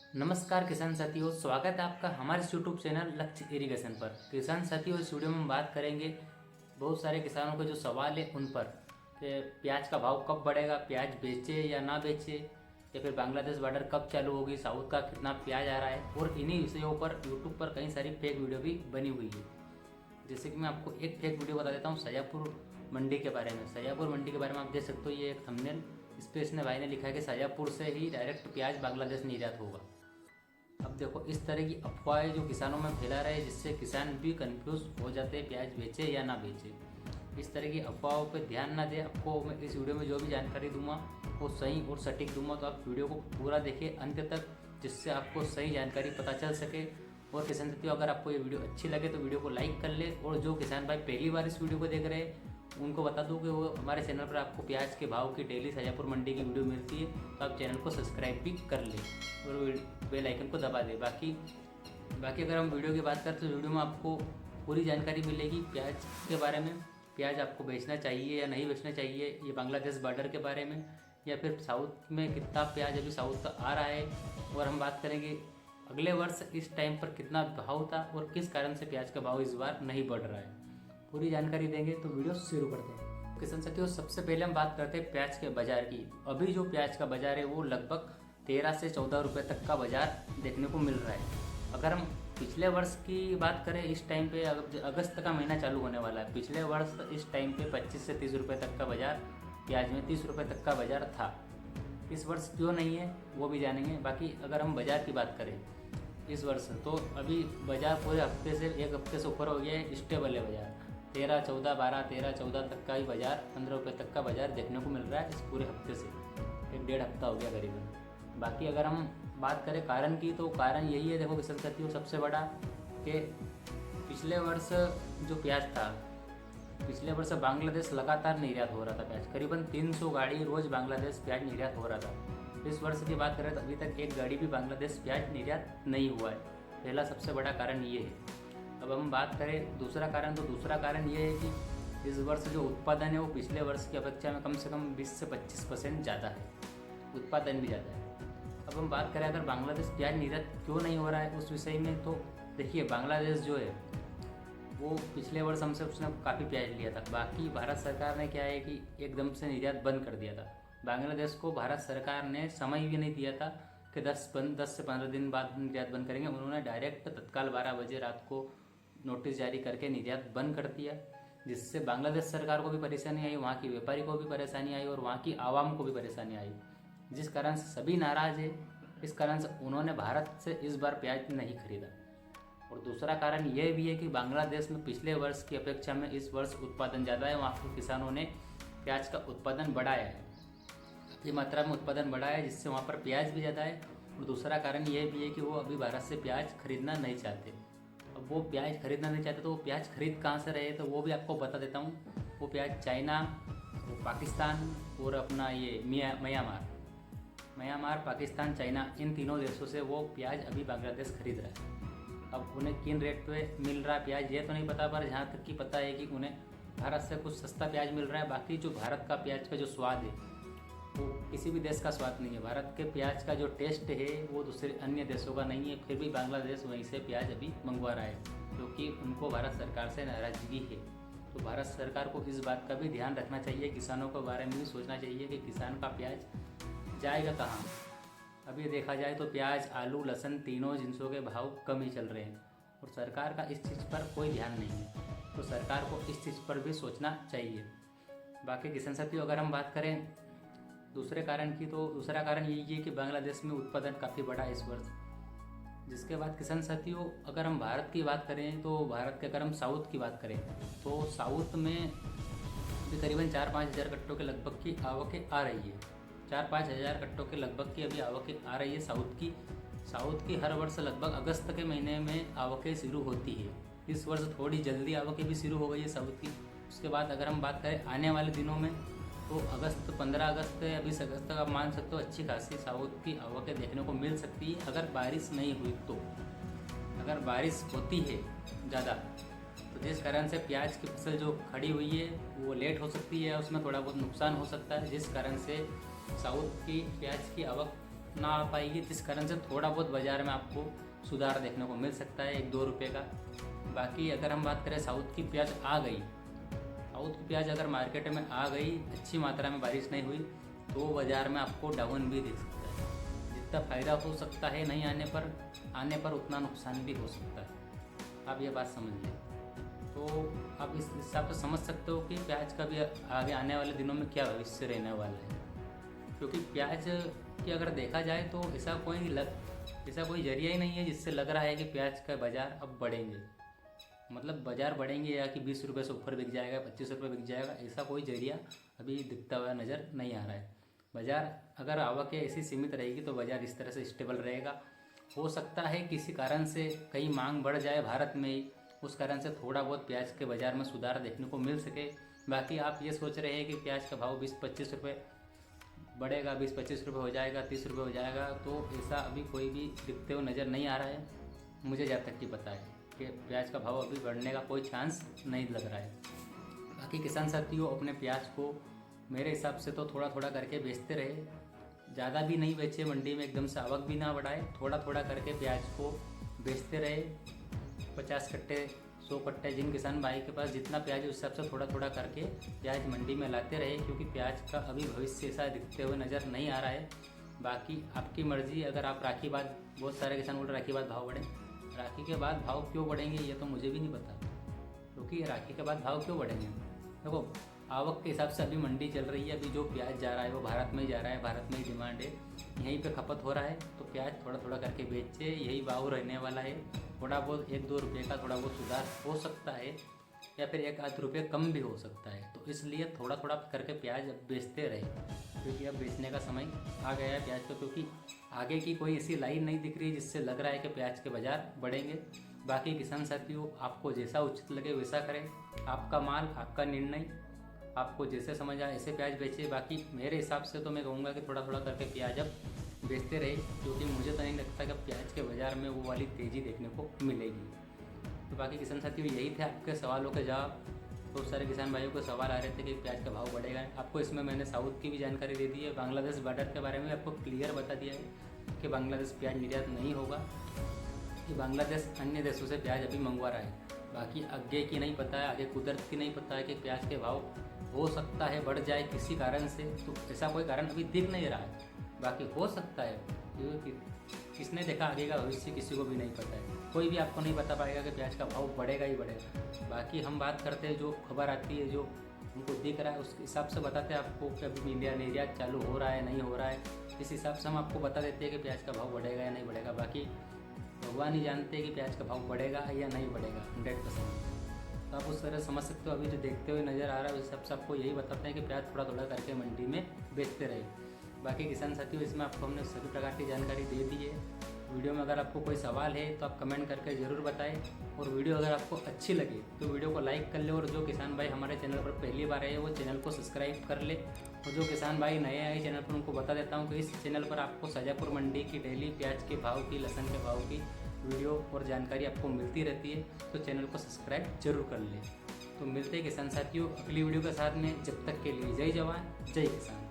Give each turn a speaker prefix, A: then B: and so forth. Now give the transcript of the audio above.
A: नमस्कार किसान साथियों, स्वागत है आपका हमारे यूट्यूब चैनल लक्ष्य इरिगेशन पर। किसान साथियों, इस वीडियो में हम बात करेंगे बहुत सारे किसानों के जो सवाल है उन पर कि प्याज का भाव कब बढ़ेगा, प्याज बेचे या ना बेचे, या फिर बांग्लादेश बॉर्डर कब चालू होगी, साउथ का कितना प्याज आ रहा है। और इन्हीं विषयों पर यूट्यूब पर कई सारी फेक वीडियो भी बनी हुई है। जैसे कि मैं आपको एक फेक वीडियो बता देता हूँ शाजापुर मंडी के बारे में। शाजापुर मंडी के बारे में आप देख सकते हो, ये एक थंबनेल, इस पर इसने भाई ने लिखा है कि शाजापुर से ही डायरेक्ट प्याज बांग्लादेश निर्यात होगा। अब देखो, इस तरह की अफवाहें जो किसानों में फैला रहे हैं, जिससे किसान भी कंफ्यूज हो जाते हैं प्याज बेचे या ना बेचे। इस तरह की अफवाहों पर ध्यान ना दें। आपको मैं इस वीडियो में जो भी जानकारी दूंगा वो सही और सटीक दूंगा, तो आप वीडियो को पूरा देखिए अंत तक, जिससे आपको सही जानकारी पता चल सके। और किसान साथियों, अगर आपको ये वीडियो अच्छी लगे तो वीडियो को लाइक कर ले। और जो किसान भाई पहली बार इस वीडियो को देख रहे हैं उनको बता दूं कि वो हमारे चैनल पर आपको प्याज के भाव की डेली शाजापुर मंडी की वीडियो मिलती है, तो आप चैनल को सब्सक्राइब भी कर ले और बेल आइकन को दबा दे। बाकी अगर हम वीडियो की बात करें तो वीडियो में आपको पूरी जानकारी मिलेगी प्याज के बारे में। प्याज आपको बेचना चाहिए या नहीं बेचना चाहिए, ये बांग्लादेश बॉर्डर के बारे में, या फिर साउथ में कितना प्याज अभी साउथ का आ रहा है। और हम बात करेंगे अगले वर्ष इस टाइम पर कितना भाव था और किस कारण से प्याज का भाव इस बार नहीं बढ़ रहा है। पूरी जानकारी देंगे, तो वीडियो शुरू करते हैं। किसान साथियों, सबसे पहले हम बात करते हैं प्याज के बाजार की। अभी जो प्याज का बाजार है वो लगभग 13 से 14 रुपये तक का बाजार देखने को मिल रहा है। अगर हम पिछले वर्ष की बात करें, इस टाइम पे अगस्त का महीना चालू होने वाला है, पिछले वर्ष इस टाइम पे 25 से 30 रुपये तक का बाजार, प्याज में 30 रुपये तक का बाजार था। इस वर्ष क्यों नहीं है वो भी जानेंगे। बाकी अगर हम बाजार की बात करें इस वर्ष, तो अभी बाजार पूरे हफ्ते से एक हफ्ते से ऊपर हो गया है, स्टेबल है बाजार। 13, 14, 12, 13, 14 तक का ही बाजार, 15 रुपये तक का बाजार देखने को मिल रहा है इस पूरे हफ्ते से। एक डेढ़ हफ्ता हो गया करीबन। बाकी अगर हम बात करें कारण की, तो कारण यही है, देखो किसान साथियों, सबसे बड़ा कि पिछले वर्ष जो प्याज था, पिछले वर्ष बांग्लादेश लगातार निर्यात हो रहा था प्याज, करीबन 300 गाड़ी रोज़ बांग्लादेश प्याज निर्यात हो रहा था। इस वर्ष की बात करें तो अभी तक एक गाड़ी भी बांग्लादेश प्याज निर्यात नहीं हुआ है। पहला सबसे बड़ा कारण ये है। अब हम बात करें दूसरा कारण, तो दूसरा कारण ये है कि इस वर्ष जो उत्पादन है वो पिछले वर्ष की अपेक्षा में कम से कम 20 से 25% ज़्यादा है, उत्पादन भी ज़्यादा है। अब हम बात करें अगर बांग्लादेश प्याज निर्यात क्यों नहीं हो रहा है उस विषय में, तो देखिए बांग्लादेश जो है वो पिछले वर्ष हमसे उसने काफ़ी प्याज लिया था। बाकी भारत सरकार ने क्या है कि एकदम से निर्यात बंद कर दिया था। बांग्लादेश को भारत सरकार ने समय भी नहीं दिया था कि 10 से 15 दिन बाद निर्यात बंद करेंगे। उन्होंने डायरेक्ट तत्काल 12 बजे रात को नोटिस जारी करके निर्यात बंद कर दिया, जिससे बांग्लादेश सरकार को भी परेशानी आई, वहाँ की व्यापारी को भी परेशानी आई और वहाँ की आवाम को भी परेशानी आई, जिस कारण से सभी नाराज़ है। इस कारण से उन्होंने भारत से इस बार प्याज नहीं खरीदा। और दूसरा कारण यह भी है कि बांग्लादेश में पिछले वर्ष की अपेक्षा में इस वर्ष उत्पादन ज़्यादा है, वहाँ के किसानों ने प्याज का उत्पादन बढ़ाया है, काफ़ी मात्रा में उत्पादन बढ़ाया है, जिससे वहाँ पर प्याज भी ज़्यादा है। और दूसरा कारण यह भी है कि वो अभी भारत से प्याज खरीदना नहीं चाहते। अब वो प्याज खरीदना नहीं चाहते तो वो प्याज खरीद कहाँ से रहे, तो वो भी आपको बता देता हूँ। वो प्याज चाइना, वो पाकिस्तान और अपना ये म्यांमार, पाकिस्तान, चाइना, इन तीनों देशों से वो प्याज अभी बांग्लादेश खरीद रहा है। अब उन्हें किन रेट पे मिल रहा है प्याज ये तो नहीं पता, पर जहाँ तक कि पता है कि उन्हें भारत से कुछ सस्ता प्याज मिल रहा है। बाकी जो भारत का प्याज का जो स्वाद है वो किसी भी देश का स्वाद नहीं है। भारत के प्याज का जो टेस्ट है वो दूसरे अन्य देशों का नहीं है। फिर भी बांग्लादेश वहीं से प्याज अभी मंगवा रहा है, क्योंकि उनको भारत सरकार से नाराज़गी है। तो भारत सरकार को इस बात का भी ध्यान रखना चाहिए, किसानों के बारे में भी सोचना चाहिए कि किसान का प्याज जाएगा कहाँ। अभी देखा जाए तो प्याज, आलू, लहसुन तीनों जिनसों के भाव कम ही चल रहे हैं और सरकार का इस चीज़ पर कोई ध्यान नहीं है। तो सरकार को इस चीज़ पर भी सोचना चाहिए। बाकी किसान साथियों, अगर हम बात करें दूसरे कारण की, तो दूसरा कारण यही है कि बांग्लादेश में उत्पादन काफ़ी बढ़ा है इस वर्ष। जिसके बाद किसान साथियों, अगर हम भारत की बात करें तो भारत के अगर हम साउथ की बात करें तो साउथ में अभी करीबन 4-5 हज़ार कट्टों के लगभग की आवकें आ रही है। 4-5 हज़ार कट्टों के लगभग की अभी आवकें आ रही है साउथ की हर वर्ष लगभग अगस्त के महीने में आवकें शुरू होती है। इस वर्ष थोड़ी जल्दी आवकें भी शुरू हो गई है साउथ की। उसके बाद अगर हम बात करें आने वाले दिनों में, तो 15 अगस्त या 20 अगस्त तक आप मान सकते हो अच्छी खासी साउथ की आवकें देखने को मिल सकती है, अगर बारिश नहीं हुई तो। अगर बारिश होती है ज़्यादा तो जिस कारण से प्याज की फसल जो खड़ी हुई है वो लेट हो सकती है, उसमें थोड़ा बहुत नुकसान हो सकता है, जिस कारण से साउथ की प्याज की आवक ना आ पाएगी, जिस कारण से थोड़ा बहुत बाज़ार में आपको सुधार देखने को मिल सकता है 1-2 रुपये का। बाकी अगर हम बात करें साउथ की प्याज आ गई, साउथ की प्याज अगर मार्केट में आ गई, अच्छी मात्रा में बारिश नहीं हुई तो बाज़ार में आपको डाउन भी दिख सकता है। जितना फ़ायदा हो सकता है नहीं आने पर उतना नुकसान भी हो सकता है, आप ये बात समझ लें। तो आप इस हिसाब से समझ सकते हो कि प्याज का भी आगे आने वाले दिनों में क्या भविष्य रहने वाला है। क्योंकि प्याज की अगर देखा जाए तो ऐसा कोई जरिया ही नहीं है जिससे लग रहा है कि प्याज का बाज़ार अब बढ़ेंगे, मतलब बाज़ार बढ़ेंगे या कि 20 रुपये से ऊपर बिक जाएगा, 25 रुपये बिक जाएगा, ऐसा कोई जरिया अभी दिखता हुआ नज़र नहीं आ रहा है। बाज़ार अगर आवक ऐसी सीमित रहेगी तो बाज़ार इस तरह से स्टेबल रहेगा। हो सकता है किसी कारण से कहीं मांग बढ़ जाए भारत में ही, उस कारण से थोड़ा बहुत प्याज के बाज़ार में सुधार देखने को मिल सके। बाकी आप ये सोच रहे हैं कि प्याज का भाव 20-25 रुपये बढ़ेगा, 20-25 रुपये हो जाएगा, 30 रुपये हो जाएगा, तो ऐसा अभी कोई भी दिखते हुए नज़र नहीं आ रहा है। मुझे जहाँ तक कि पता है कि प्याज का भाव अभी बढ़ने का कोई चांस नहीं लग रहा है। बाकी किसान साथियों अपने प्याज को मेरे हिसाब से तो थोड़ा थोड़ा करके बेचते रहे, ज़्यादा भी नहीं बेचे, मंडी में एकदम से आवक भी ना बढ़ाए, थोड़ा थोड़ा करके प्याज को बेचते रहे। 50 कट्टे 100 कट्टे जिन किसान भाई के पास जितना प्याज है उस हिसाब से थोड़ा थोड़ा करके प्याज मंडी में लाते रहे, क्योंकि प्याज का अभी भविष्य ऐसा दिखते हुए नज़र नहीं आ रहा है। बाकी आपकी मर्ज़ी, अगर आप राखी बाद, बहुत सारे किसान बोल रहे राखी बाद भाव बढ़े, राखी के बाद भाव क्यों बढ़ेंगे ये तो मुझे भी नहीं पता, क्योंकि राखी के बाद भाव क्यों बढ़ेंगे। देखो आवक के हिसाब से अभी मंडी चल रही है, अभी जो प्याज जा रहा है वो भारत में ही जा रहा है, भारत में ही डिमांड है, यहीं पे खपत हो रहा है, तो प्याज थोड़ा थोड़ा करके बेचे, यही भाव रहने वाला है। थोड़ा बहुत 1-2 रुपये का थोड़ा बहुत सुधार हो सकता है या फिर 1-8 रुपये कम भी हो सकता है, तो इसलिए थोड़ा थोड़ा करके प्याज अब बेचते रहे, क्योंकि अब बेचने का समय आ गया है प्याज को, क्योंकि आगे की कोई ऐसी लाइन नहीं दिख रही जिससे लग रहा है कि प्याज के बाज़ार बढ़ेंगे। बाकी किसान साथियों आपको जैसा उचित लगे वैसा करें, आपका माल आपका निर्णय, आपको जैसे समझ आए ऐसे प्याज बेचे। बाकी मेरे हिसाब से तो मैं कहूँगा कि थोड़ा थोड़ा करके प्याज अब बेचते रहे, क्योंकि मुझे तो नहीं लगता कि प्याज के बाज़ार में वो वाली तेज़ी देखने को मिलेगी। तो बाकी किसान साथियों यही थे आपके सवालों के जवाब। बहुत सारे किसान भाइयों को सवाल आ रहे थे कि प्याज का भाव बढ़ेगा, आपको इसमें मैंने साउथ की भी जानकारी दे दी है, बांग्लादेश बॉर्डर के बारे में आपको क्लियर बता दिया है कि बांग्लादेश प्याज निर्यात नहीं होगा, कि बांग्लादेश अन्य देशों से प्याज अभी मंगवा रहा है। बाकी आगे की नहीं पता है, आगे कुदरत की नहीं पता है कि प्याज के भाव हो सकता है बढ़ जाए किसी कारण से, तो ऐसा कोई कारण अभी दिख नहीं रहा है। बाकी हो सकता है, क्योंकि किसने देखा आगे का भविष्य किसी को भी नहीं पता है, कोई भी आपको नहीं बता पाएगा कि प्याज का भाव बढ़ेगा ही बढ़ेगा। बाकी हम बात करते हैं जो खबर आती है, जो हमको दिख रहा है उस हिसाब से बताते हैं आपको कि अभी इंडिया निर्यात चालू हो रहा है नहीं हो रहा है, इस हिसाब से हम आपको बता देते हैं कि प्याज का भाव बढ़ेगा या नहीं बढ़ेगा। बाकी भगवान ही जानते हैं कि प्याज का भाव बढ़ेगा या नहीं बढ़ेगा 100%। तो आप उस तरह समझ सकते हो, अभी जो देखते हुए नज़र आ रहा है उस हिसाब से आपको यही बताते हैं कि प्याज थोड़ा थोड़ा करके मंडी में बेचते रहे। बाकी किसान साथियों इसमें आपको हमने सभी प्रकार की जानकारी दे दी है। वीडियो में अगर आपको कोई सवाल है तो आप कमेंट करके ज़रूर बताएं, और वीडियो अगर आपको अच्छी लगे तो वीडियो को लाइक कर ले, और जो किसान भाई हमारे चैनल पर पहली बार आए वो चैनल को सब्सक्राइब कर ले, और जो किसान भाई नए आए चैनल पर उनको बता देता हूँ कि इस चैनल पर आपको शाजापुर मंडी की डेली प्याज के भाव की, लहसुन के भाव की वीडियो और जानकारी आपको मिलती रहती है, तो चैनल को सब्सक्राइब जरूर कर ले। तो मिलते हैं किसान साथियों अगली वीडियो के साथ में, जब तक के लिए जय जवान जय किसान।